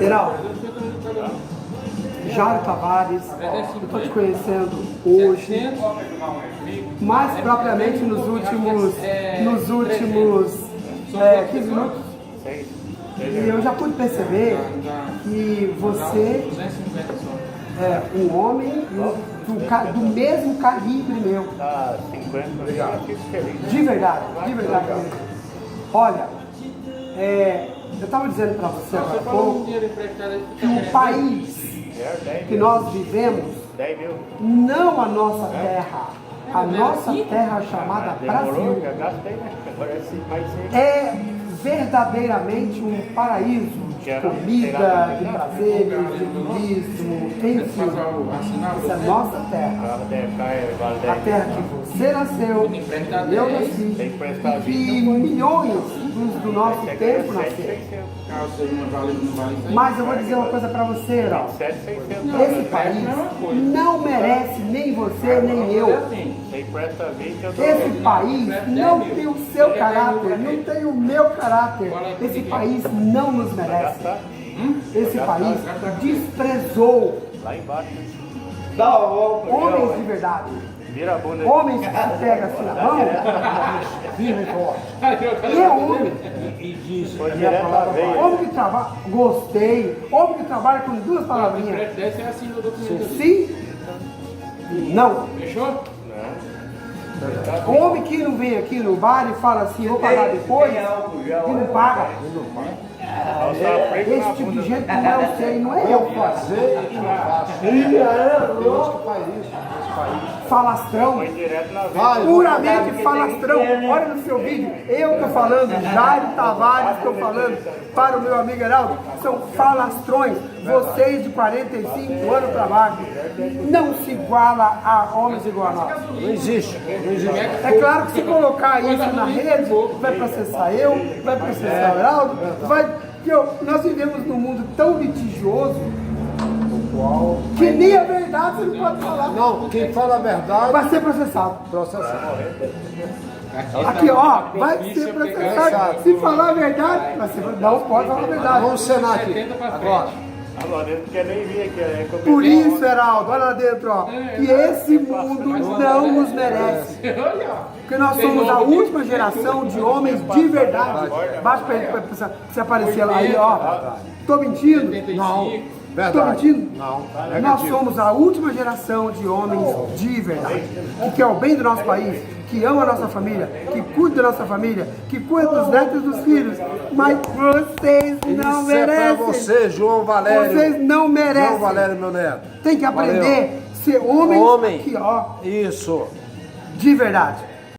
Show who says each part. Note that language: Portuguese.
Speaker 1: Heraldo, Jairo Tavares, eu estou te conhecendo hoje, mais propriamente nos últimos 15 minutos, e eu já pude perceber que você é um homem do mesmo calibre meu. De verdade. Olha, eu estava dizendo para você agora há pouco que o país que nós vivemos, não a nossa terra, a nossa terra chamada Brasil, é verdadeiramente um paraíso de comida, de prazeres, de turismo, enfim. Essa é a nossa terra. A terra que você nasceu, eu nasci, e que milhões do nosso tempo nasceram. Mas eu vou dizer uma coisa para você, Heraldo. Esse país não merece nem você, nem eu. Esse país não tem o seu caráter, não tem o meu caráter. Esse país não nos merece. Esse país desprezou homens de verdade. Homens que se pegam assim na mão, firme e forte. E é homem. Homem que trabalha, gostei. Homem que trabalha com duas palavrinhas. Sim. Não. Fechou? Homem que não vem aqui no bar e fala assim, vou pagar depois, e não paga. Esse tipo de gente não é você, não é eu fazer e não faço. Falastrão, puramente falastrão. Olha no seu vídeo, eu estou falando, Jairo Tavares, estou falando para o meu amigo Heraldo, são falastrões. Vocês de 45 anos para baixo não se iguala a homens igual a nós.
Speaker 2: Não existe.
Speaker 1: É claro que se colocar isso na rede, vai processar eu, vai processar o Heraldo, nós vivemos num mundo tão litigioso que nem a verdade você não pode falar.
Speaker 2: Não, quem fala a verdade
Speaker 1: vai ser processado. Aqui, ó, vai ser processado. Se falar a verdade, não pode falar a verdade.
Speaker 2: Vamos cenar aqui. Agora.
Speaker 1: Por isso, Heraldo, olha lá dentro, ó, que esse mundo não nos merece. Porque nós somos a última geração de homens de verdade. Baixa pra ele, pra você aparecer lá aí, ó. Tô mentindo?
Speaker 2: Não.
Speaker 1: Estou mentindo?
Speaker 2: Não.
Speaker 1: Nós somos a última geração de homens de verdade, que quer o bem do nosso país, que ama a nossa família, que cuida da nossa família, que cuida dos netos e dos filhos. Mas vocês não merecem.
Speaker 2: Isso é pra você, João Valério.
Speaker 1: Vocês não merecem.
Speaker 2: João Valério, meu neto.
Speaker 1: Tem que aprender a ser homem aqui, ó.
Speaker 2: Isso.
Speaker 1: De verdade.